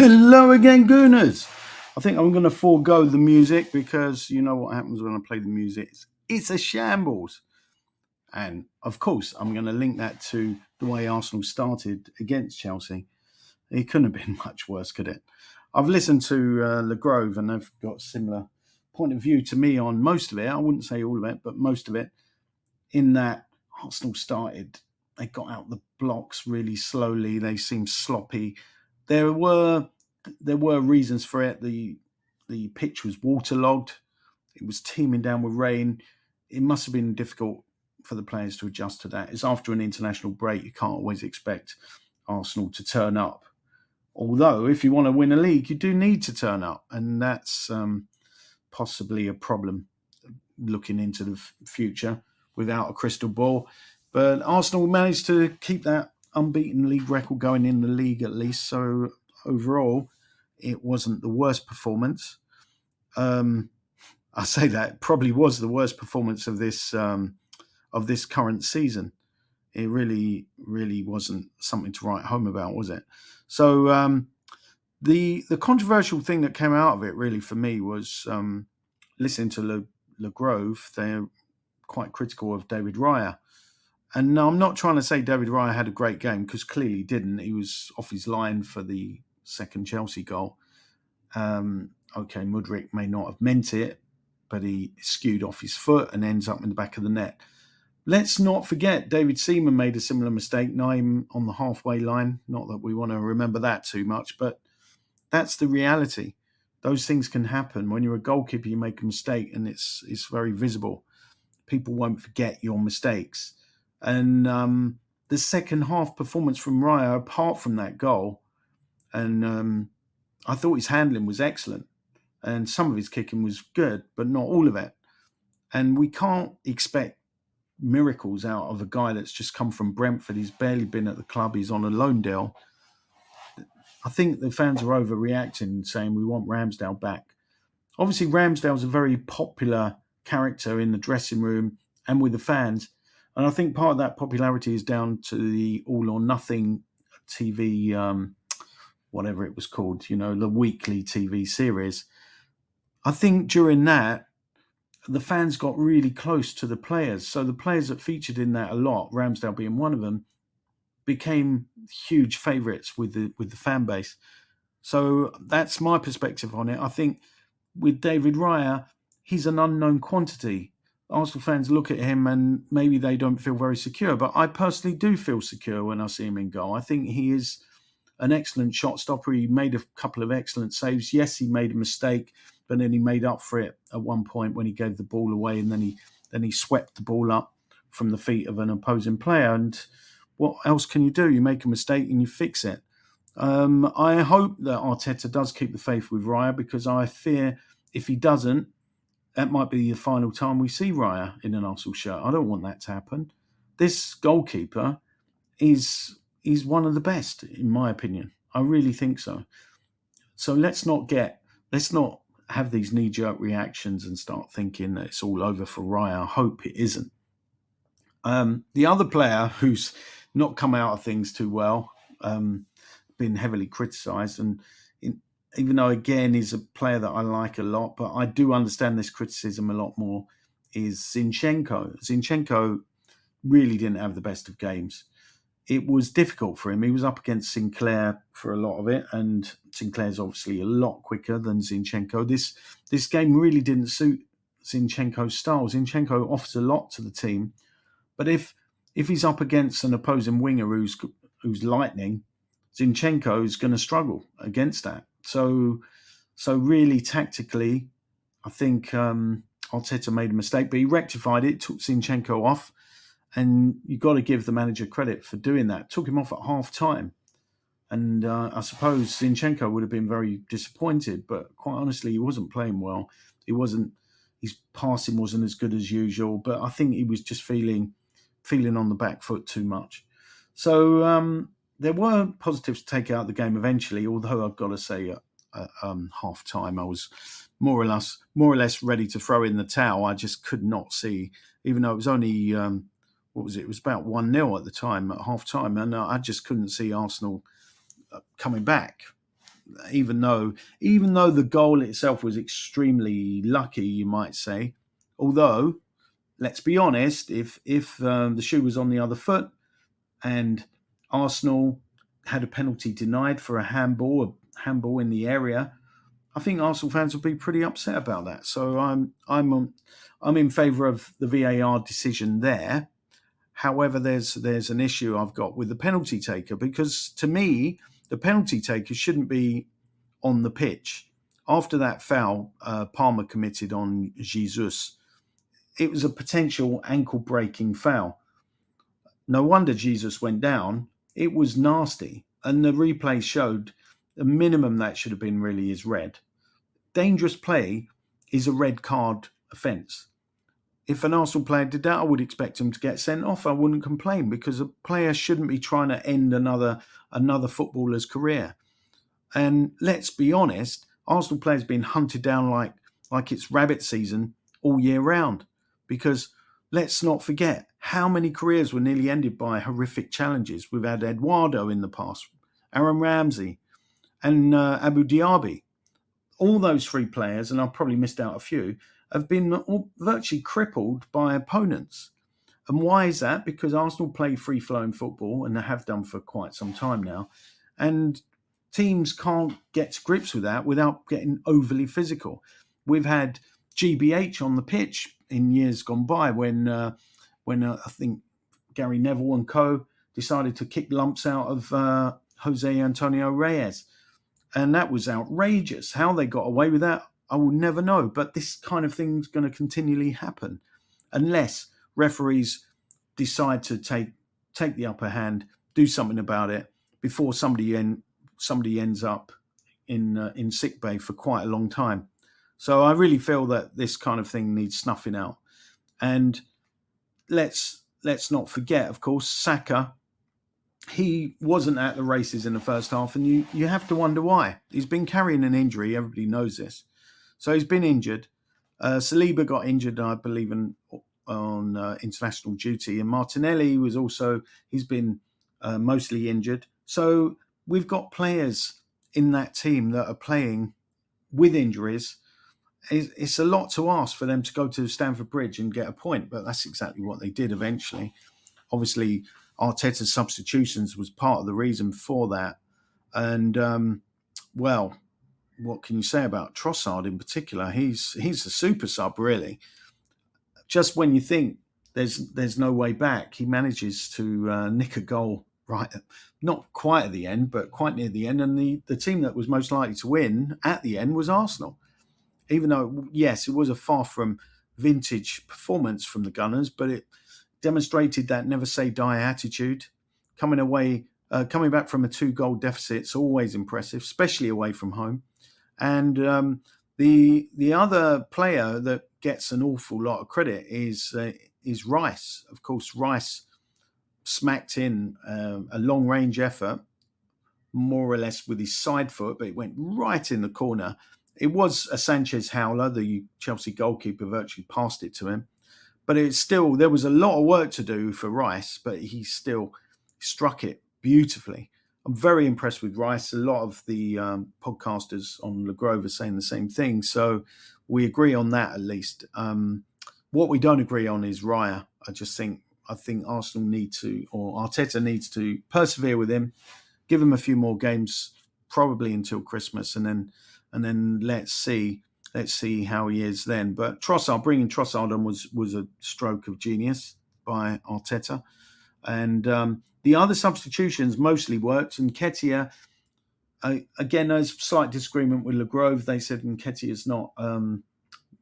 Hello again, Gooners. I think I'm going to forego the music because you know what happens when I play the music. It's a shambles. And of course, I'm going to link that to the way Arsenal started against Chelsea. It couldn't have been much worse, could it? I've listened to Le Grove and they've got a similar point of view to me on most of it. I wouldn't say all of it, but most of it. In that Arsenal started, they got out the blocks really slowly. They seemed sloppy. There were there were reasons for it. The pitch was waterlogged. It was teeming down with rain. It must have been difficult for the players to adjust to that. It's after an international break. You can't always expect Arsenal to turn up. Although, if you want to win a league, you do need to turn up, and that's possibly a problem looking into the future without a crystal ball. But Arsenal managed to keep that unbeaten league record going in the league at least. So overall, it wasn't the worst performance. Um, I say that it probably was the worst performance of this current season. It really, really wasn't something to write home about, was it? So the controversial thing that came out of it, really, for me, was listening to Le Grove. They're quite critical of David Raya. And no, I'm not trying to say David Raya had a great game because clearly he didn't. He was off his line for the second Chelsea goal. Okay, Mudryk may not have meant it, but he skewed off his foot and ends up in the back of the net. Let's not forget David Seaman made a similar mistake, Naim on the halfway line. Not that we want to remember that too much, but that's the reality. Those things can happen. When you're a goalkeeper, you make a mistake and it's very visible. People won't forget your mistakes. And the second half performance from Raya, apart from that goal, and I thought his handling was excellent. And some of his kicking was good, but not all of it. And we can't expect miracles out of a guy that's just come from Brentford. He's barely been at the club. He's on a loan deal. I think the fans are overreacting, saying we want Ramsdale back. Obviously, Ramsdale's a very popular character in the dressing room and with the fans. And I think part of that popularity is down to the All or Nothing TV, whatever it was called, the weekly TV series. I think during that, the fans got really close to the players. So the players that featured in that a lot, Ramsdale being one of them, became huge favourites with the fan base. So that's my perspective on it. I think with David Raya, he's an unknown quantity. Arsenal fans look at him and maybe they don't feel very secure, but I personally do feel secure when I see him in goal. I think he is an excellent shot stopper. He made a couple of excellent saves. Yes, he made a mistake, but then he made up for it at one point when he gave the ball away, and then he swept the ball up from the feet of an opposing player. And what else can you do? You make a mistake and you fix it. I hope that Arteta does keep the faith with Raya, because I fear if he doesn't, that might be the final time we see Raya in an Arsenal shirt. I don't want that to happen. This goalkeeper is one of the best, in my opinion. I really think so. So let's not have these knee-jerk reactions and start thinking that it's all over for Raya. I hope it isn't. The other player who's not come out of things too well, been heavily criticised, and even though, again, he's a player that I like a lot, but I do understand this criticism a lot more, is Zinchenko. Zinchenko really didn't have the best of games. It was difficult for him. He was up against Sinclair for a lot of it, and Sinclair's obviously a lot quicker than Zinchenko. This game really didn't suit Zinchenko's style. Zinchenko offers a lot to the team, but if he's up against an opposing winger who's lightning, Zinchenko is going to struggle against that. So really tactically, I think Arteta made a mistake, but he rectified it, took Zinchenko off, and you've got to give the manager credit for doing that. Took him off at half time, and I suppose Zinchenko would have been very disappointed, but quite honestly, he wasn't playing well. His passing wasn't as good as usual, but I think he was just feeling on the back foot too much. So there were positives to take out of the game eventually, although I've got to say at half time I was more or less ready to throw in the towel. I just could not see, even though it was only what was it? It was about 1-0 at the time at half time, and I just couldn't see Arsenal coming back. even though the goal itself was extremely lucky, you might say. Although, let's be honest, if the shoe was on the other foot and Arsenal had a penalty denied for a handball in the area, I think Arsenal fans would be pretty upset about that. So I'm in favour of the VAR decision there. However, there's an issue I've got with the penalty taker, because to me the penalty taker shouldn't be on the pitch. After that foul Palmer committed on Jesus, it was a potential ankle breaking foul. No wonder Jesus went down. It was nasty, and the replay showed the minimum that should have been really is red. Dangerous play is a red card offence. If an Arsenal player did that, I would expect him to get sent off. I wouldn't complain, because a player shouldn't be trying to end another footballer's career. And let's be honest, Arsenal players been hunted down like it's rabbit season all year round. Because let's not forget how many careers were nearly ended by horrific challenges. We've had Eduardo in the past, Aaron Ramsey, and Abu Dhabi. All those three players, and I've probably missed out a few, have been virtually crippled by opponents. And why is that? Because Arsenal play free-flowing football, and they have done for quite some time now. And teams can't get to grips with that without getting overly physical. We've had GBH on the pitch in years gone by when I think Gary Neville and co decided to kick lumps out of Jose Antonio Reyes. And that was outrageous. How they got away with that, I will never know. But this kind of thing's going to continually happen unless referees decide to take the upper hand, do something about it before somebody ends up in sick bay for quite a long time. So I really feel that this kind of thing needs snuffing out. And let's not forget, of course, Saka. He wasn't at the races in the first half, and you have to wonder why. He's been carrying an injury. Everybody knows this. So he's been injured. Saliba got injured, I believe, on international duty. And Martinelli he's been mostly injured. So we've got players in that team that are playing with injuries. It's a lot to ask for them to go to Stamford Bridge and get a point, but that's exactly what they did eventually. Obviously, Arteta's substitutions was part of the reason for that. And, well, what can you say about Trossard in particular? He's a super sub, really. Just when you think there's no way back, he manages to nick a goal right, not quite at the end, but quite near the end. And the team that was most likely to win at the end was Arsenal. Even though, yes, it was a far from vintage performance from the Gunners, but it demonstrated that never say die attitude. Coming back from a 2-goal deficit is always impressive, especially away from home. And the other player that gets an awful lot of credit is Rice. Of course, Rice smacked in a long-range effort, more or less with his side foot, but it went right in the corner. It was a Sanchez howler. The Chelsea goalkeeper virtually passed it to him. But there was a lot of work to do for Rice, but he still struck it beautifully. I'm very impressed with Rice. A lot of the podcasters on Le Grove are saying the same thing. So we agree on that at least. What we don't agree on is Raya. I think Arsenal Arteta needs to persevere with him, give him a few more games, probably until Christmas, and then let's see how he is then. But bringing Trossard on was a stroke of genius by Arteta. And the other substitutions mostly worked. And Nketiah, again, there's slight disagreement with Le Grove. They said Nketiah's not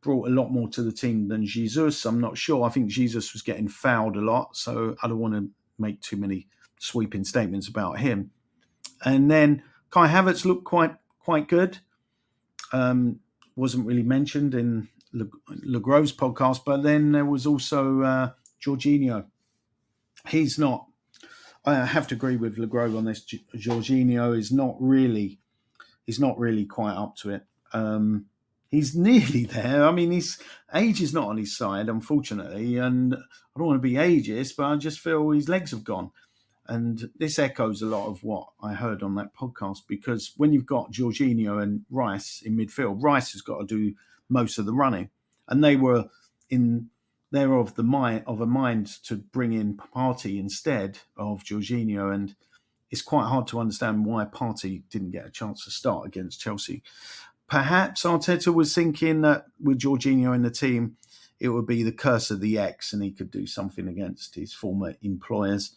brought a lot more to the team than Jesus. I'm not sure. I think Jesus was getting fouled a lot, so I don't want to make too many sweeping statements about him. And then Kai Havertz looked quite good. Wasn't really mentioned in Le Grove's podcast, but then there was also Jorginho. I have to agree with Le Grove on this. Jorginho is not really quite up to it. He's nearly there. I mean, his age is not on his side, unfortunately, and I don't want to be ageist, but I just feel his legs have gone. And this echoes a lot of what I heard on that podcast, because when you've got Jorginho and Rice in midfield, Rice has got to do most of the running, and they're of a mind to bring in Partey instead of Jorginho, and it's quite hard to understand why Partey didn't get a chance to start against Chelsea. Perhaps Arteta was thinking that with Jorginho in the team, it would be the curse of the X and he could do something against his former employers.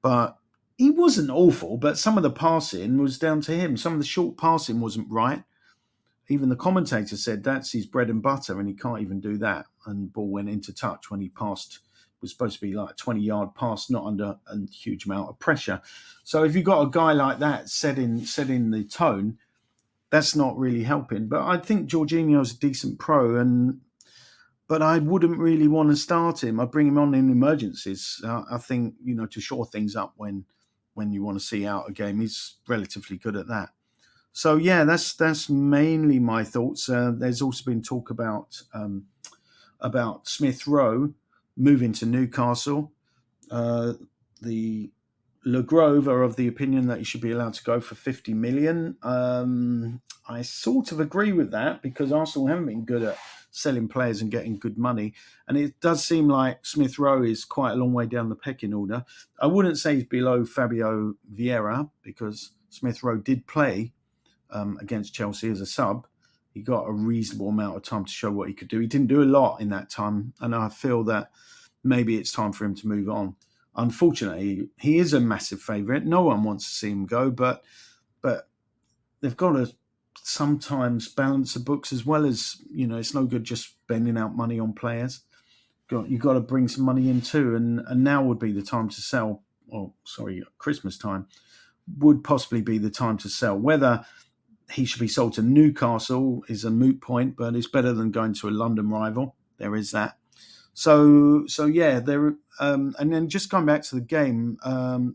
But he wasn't awful, but some of the passing was down to him. Some of the short passing wasn't right. Even the commentator said that's his bread and butter, and he can't even do that. And ball went into touch when he passed. It was supposed to be like a 20-yard pass, not under a huge amount of pressure. So if you've got a guy like that setting the tone, that's not really helping. But I think Jorginho's a decent pro, but I wouldn't really want to start him. I'd bring him on in emergencies. I think, to shore things up when you want to see out a game. He's relatively good at that. So yeah, that's mainly my thoughts. There's also been talk about Smith Rowe moving to Newcastle. The Le Grove are of the opinion that he should be allowed to go for 50 million. I sort of agree with that, because Arsenal haven't been good at selling players and getting good money. And it does seem like Smith Rowe is quite a long way down the pecking order. I wouldn't say he's below Fabio Vieira, because Smith Rowe did play against Chelsea as a sub. He got a reasonable amount of time to show what he could do. He didn't do a lot in that time, and I feel that maybe it's time for him to move on. Unfortunately, he is a massive favourite. No one wants to see him go, but they've got to sometimes balance the books as well. As it's no good just spending out money on players. You've got to bring some money in too, and now would be the time to sell. Christmas time would possibly be the time to sell. Whether he should be sold to Newcastle is a moot point, but it's better than going to a London rival. There is that. So yeah, there. And then just going back to the game,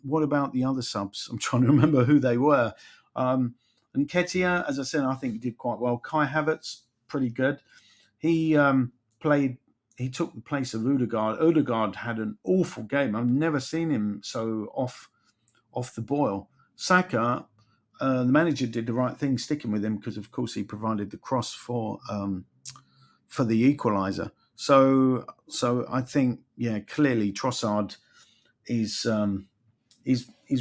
what about the other subs? I'm trying to remember who they were. And Nketiah, as I said, I think he did quite well. Kai Havertz, pretty good. He took the place of Odegaard. Odegaard had an awful game. I've never seen him so off the boil. Saka, the manager did the right thing sticking with him, because of course he provided the cross for the equaliser. So I think, clearly Trossard is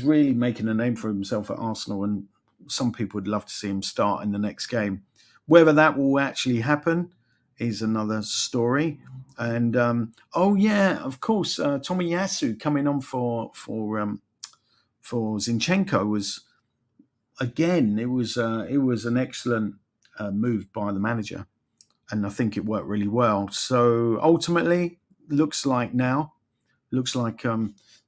really making a name for himself at Arsenal, and some people would love to see him start in the next game. Whether that will actually happen is another story. And of course, Tomiyasu coming on for Zinchenko was, again, it was an excellent move by the manager, and I think it worked really well. So ultimately, looks like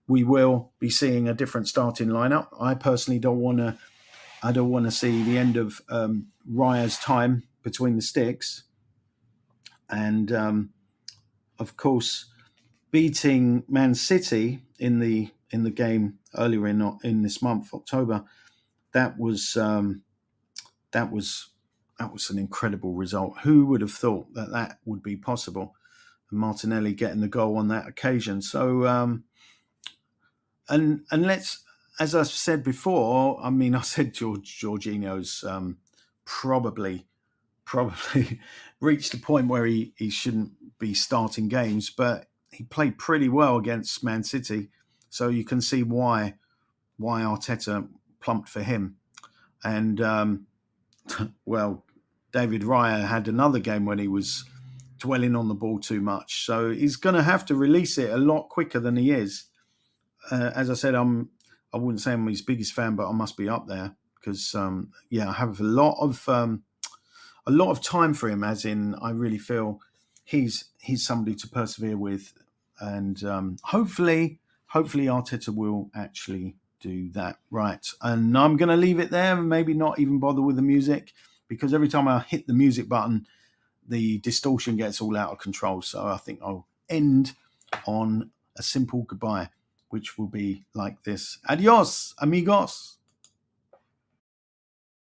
we will be seeing a different starting lineup. I personally don't want to see the end of Raya's time between the sticks, and of course, beating Man City in the game earlier in this month, October. That was an incredible result. Who would have thought that would be possible? And Martinelli getting the goal on that occasion. So, and let's, as I said before, I said Jorginho's probably reached a point where he shouldn't be starting games, but he played pretty well against Man City. So you can see why Arteta plumped for him. And, David Raya had another game when he was dwelling on the ball too much. So he's going to have to release it a lot quicker than he is. As I said, I wouldn't say I'm his biggest fan, but I must be up there, because, I have a lot of time for him, as in I really feel he's somebody to persevere with. And hopefully Arteta will actually do that. Right. And I'm going to leave it there and maybe not even bother with the music, because every time I hit the music button, the distortion gets all out of control. So I think I'll end on a simple goodbye, which will be like this. Adios, amigos.